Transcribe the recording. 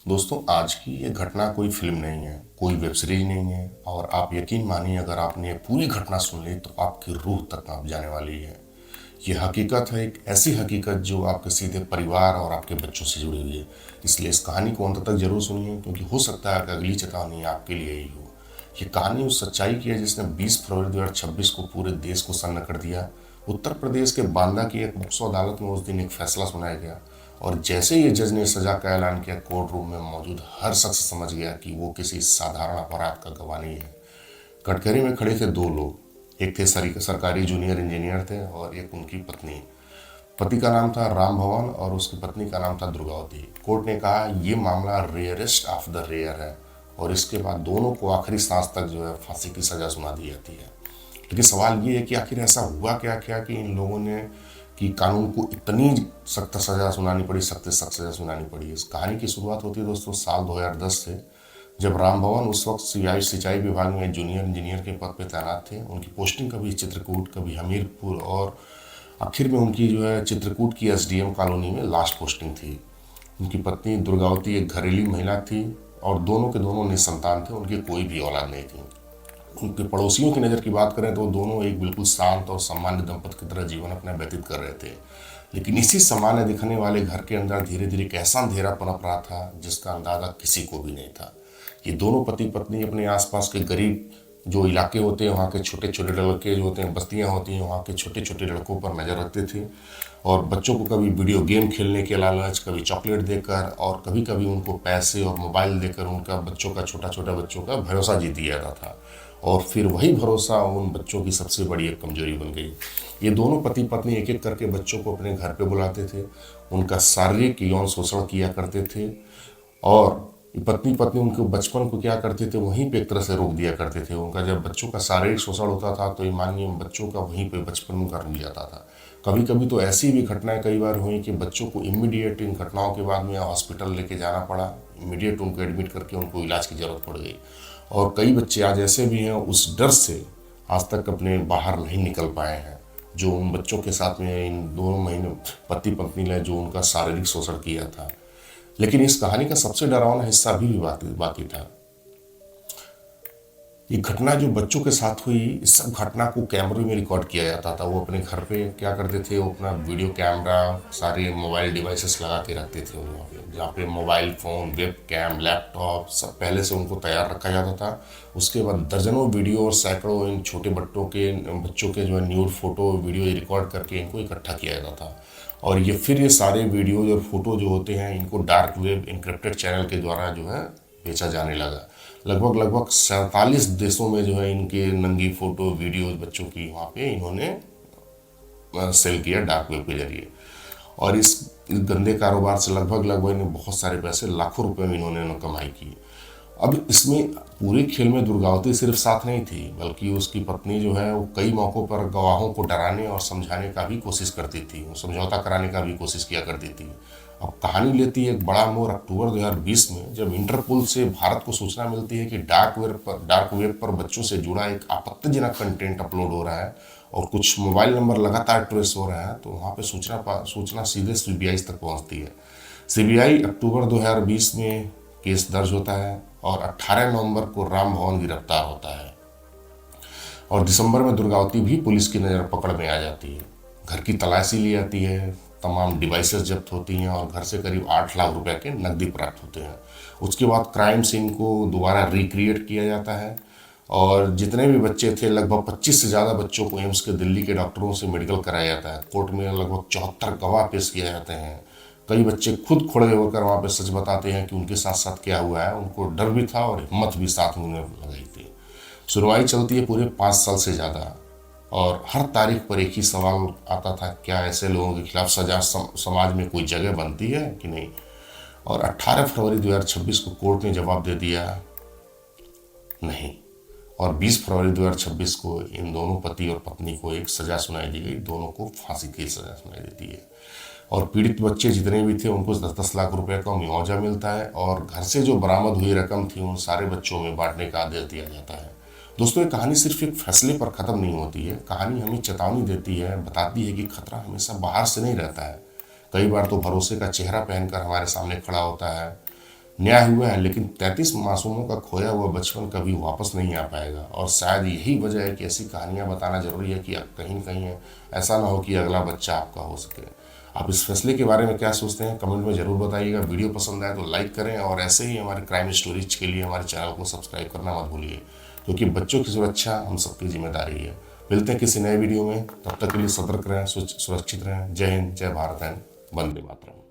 दोस्तों, आज की ये घटना कोई फिल्म नहीं है, कोई वेब सीरीज नहीं है और आप यकीन मानिए अगर आपने ये पूरी घटना सुन ली तो आपकी रूह तक कांप जाने वाली है। ये हकीकत है, एक ऐसी हकीकत जो आपके सीधे परिवार और आपके बच्चों से जुड़ी हुई है। इसलिए इस कहानी को अंत तक जरूर सुनिए, क्योंकि हो सकता है कि अगली चेतावनी आपके लिए ही हो। ये कहानी उस सच्चाई की है जिसने 20 फरवरी 2026 को पूरे देश को सन्न कर दिया। उत्तर प्रदेश के बांदा की एक पॉक्सो अदालत में उस दिन एक फैसला सुनाया गया और जैसे ही जज ने सजा का ऐलान किया, कोर्ट रूम में मौजूद हर शख्स समझ गया कि वो किसी साधारण अपराध का गवाह नहीं है। कटघरे में खड़े थे दो लोग, एक थे सरकारी जूनियर इंजीनियर थे और एक उनकी पत्नी। पति का नाम था राम भवन और उसकी पत्नी का नाम था दुर्गावती। कोर्ट ने कहा ये मामला रेयरेस्ट ऑफ द रेयर है और इसके बाद दोनों को आखिरी सांस तक जो है फांसी की सजा सुना दी जाती है। लेकिन सवाल ये है कि आखिर ऐसा हुआ क्या क्या कि इन लोगों ने कि कानून को इतनी सख्त सजा सुनानी पड़ी, सख्त सख्त सजा सुनानी पड़ी। इस कहानी की शुरुआत होती है दोस्तों साल 2010 से, जब राम भवन उस वक्त सिंचाई विभाग में जूनियर इंजीनियर के पद पर तैनात थे। उनकी पोस्टिंग कभी चित्रकूट, कभी हमीरपुर और आखिर में उनकी जो है चित्रकूट की एसडीएम कॉलोनी में लास्ट पोस्टिंग थी। उनकी पत्नी दुर्गावती एक घरेलू महिला थी और दोनों के दोनों निसंतान थे, उनकी कोई भी औलाद नहीं थी। उनके पड़ोसियों की नज़र की बात करें तो दोनों एक बिल्कुल शांत और सामान्य दंपति की तरह जीवन अपना व्यतीत कर रहे थे। लेकिन इसी सामान्य दिखने वाले घर के अंदर धीरे धीरे एक ऐसा अंधेरा पनप रहा था जिसका अंदाजा किसी को भी नहीं था। ये दोनों पति पत्नी अपने आसपास के गरीब जो इलाके होते हैं, वहाँ के छोटे छोटे लड़के जो होते हैं, बस्तियाँ होती हैं, वहाँ के छोटे छोटे लड़कों पर नज़र रखते थे और बच्चों को कभी वीडियो गेम खेलने के लालच, कभी चॉकलेट देकर और कभी कभी उनको पैसे और मोबाइल देकर उनका बच्चों का छोटा छोटा बच्चों का भरोसा जीत दिया जाता था। और फिर वही भरोसा उन बच्चों की सबसे बड़ी एक कमजोरी बन गई। ये दोनों पति पत्नी एक एक करके बच्चों को अपने घर पे बुलाते थे, उनका शारीरिक यौन शोषण किया करते थे और पत्नी पत्नी उनके बचपन को क्या करते थे वहीं पे एक तरह से रोक दिया करते थे। उनका जब बच्चों का शारीरिक शोषण होता था तो ये मानिए बच्चों का वहीं पे बचपन में कर लिया जाता था। कभी कभी तो ऐसी भी घटनाएं कई बार हुई कि बच्चों को इमीडिएट इन घटनाओं के बाद में हॉस्पिटल लेके जाना पड़ा, इमीडिएट उनको एडमिट करके उनको इलाज की ज़रूरत पड़ गई। और कई बच्चे आज ऐसे भी हैं उस डर से आज तक अपने बाहर नहीं निकल पाए हैं, जो उन बच्चों के साथ में इन दोनों महीने पति पत्नी ने जो उनका शारीरिक शोषण किया था। लेकिन इस कहानी का सबसे डरावना हिस्सा अभी भी बाकी था। ये घटना जो बच्चों के साथ हुई, इस सब घटना को कैमरे में रिकॉर्ड किया जाता था। वो अपने घर पे क्या करते थे, वो अपना वीडियो कैमरा सारे मोबाइल डिवाइसेस लगा के रखते थे वहाँ पे, जहाँ पे mobile phone, webcam, laptop सब पहले से उनको तैयार रखा जाता था। उसके बाद दर्जनों वीडियो और सैकड़ों इन छोटे बच्चों के जो है न्यूड फोटो वीडियो रिकॉर्ड करके इनको इकट्ठा किया जाता था। और ये फिर ये सारे वीडियोज और फोटो जो होते हैं इनको डार्क वेब इंक्रिप्टेड चैनल के द्वारा जो है बेचा जाने लगा। लगभग 47 देशों में जो है इनके नंगी फोटो वीडियोज बच्चों की वहाँ पे इन्होंने सेल किया डार्क वेब के जरिए। और इस गंदे कारोबार से लगभग इन्हें बहुत सारे पैसे, लाखों रुपए में इन्होंने कमाई की। अब इसमें पूरे खेल में दुर्गावती सिर्फ साथ नहीं थी, बल्कि उसकी पत्नी जो है वो कई मौक़ों पर गवाहों को डराने और समझाने का भी कोशिश करती थी, वो समझौता कराने का भी कोशिश किया करती थी। अब कहानी लेती है एक बड़ा मोड़ अक्टूबर 2020 में, जब इंटरपोल से भारत को सूचना मिलती है कि डार्क वेब पर बच्चों से जुड़ा एक आपत्तिजनक कंटेंट अपलोड हो रहा है और कुछ मोबाइल नंबर लगातार ट्रेस हो रहा है। तो वहाँ पे सूचना सीधे सीबीआई तक पहुँचती है। सीबीआई अक्टूबर 2020 में केस दर्ज होता है और 18 नवंबर को राम भवन गिरफ्तार होता है और दिसंबर में दुर्गावती भी पुलिस की नज़र पकड़ में आ जाती है। घर की तलाशी ली जाती है, तमाम डिवाइसेस जब्त होती हैं और घर से करीब 8 लाख रुपए के नकदी प्राप्त होते हैं। उसके बाद क्राइम सीन को दोबारा रिक्रिएट किया जाता है और जितने भी बच्चे थे, लगभग 25 से ज़्यादा बच्चों को एम्स के दिल्ली के डॉक्टरों से मेडिकल कराया जाता है। कोर्ट में लगभग 74 गवाह पेश किए जाते हैं। कई बच्चे खुद खड़े होकर वहाँ पे सच बताते हैं कि उनके साथ साथ क्या हुआ है। उनको डर भी था और हिम्मत भी साथ में उन्हें लगाई थी। सुनवाई चलती है पूरे 5 साल से ज़्यादा और हर तारीख पर एक ही सवाल आता था, क्या ऐसे लोगों के खिलाफ सजा समाज में कोई जगह बनती है कि नहीं। और 18 फरवरी 2026 को कोर्ट ने जवाब दे दिया, नहीं। और 20 फरवरी 2026 को इन दोनों पति और पत्नी को एक सज़ा सुनाई दी गई, दोनों को फांसी की सज़ा सुनाई देती है। और पीड़ित बच्चे जितने भी थे उनको 10-10 लाख रुपए का मुआवजा मिलता है और घर से जो बरामद हुई रकम थी उन सारे बच्चों में बांटने का आदेश दिया जाता है। दोस्तों, ये कहानी सिर्फ एक फैसले पर ख़त्म नहीं होती है। कहानी हमें चेतावनी देती है, बताती है कि खतरा हमेशा बाहर से नहीं रहता है, कई बार तो भरोसे का चेहरा पहनकर हमारे सामने खड़ा होता है। न्याय हुआ है, लेकिन 33 मासूमों का खोया हुआ बचपन कभी वापस नहीं आ पाएगा। और शायद यही वजह है कि ऐसी कहानियां बताना जरूरी है कि कहीं न कहीं ऐसा ना हो कि अगला बच्चा आपका हो सके। आप इस फैसले के बारे में क्या सोचते हैं, कमेंट में जरूर बताइएगा। वीडियो पसंद आए तो लाइक करें, और ऐसे ही हमारे क्राइम स्टोरीज के लिए हमारे चैनल को सब्सक्राइब करना मत भूलिए, क्योंकि बच्चों की सुरक्षा हम सबकी जिम्मेदारी है। मिलते हैं किसी नए वीडियो में, तब तक के लिए सतर्क रहें, सुरक्षित रहें। जय हिंद, जय भारत एंड वंदे मातरम।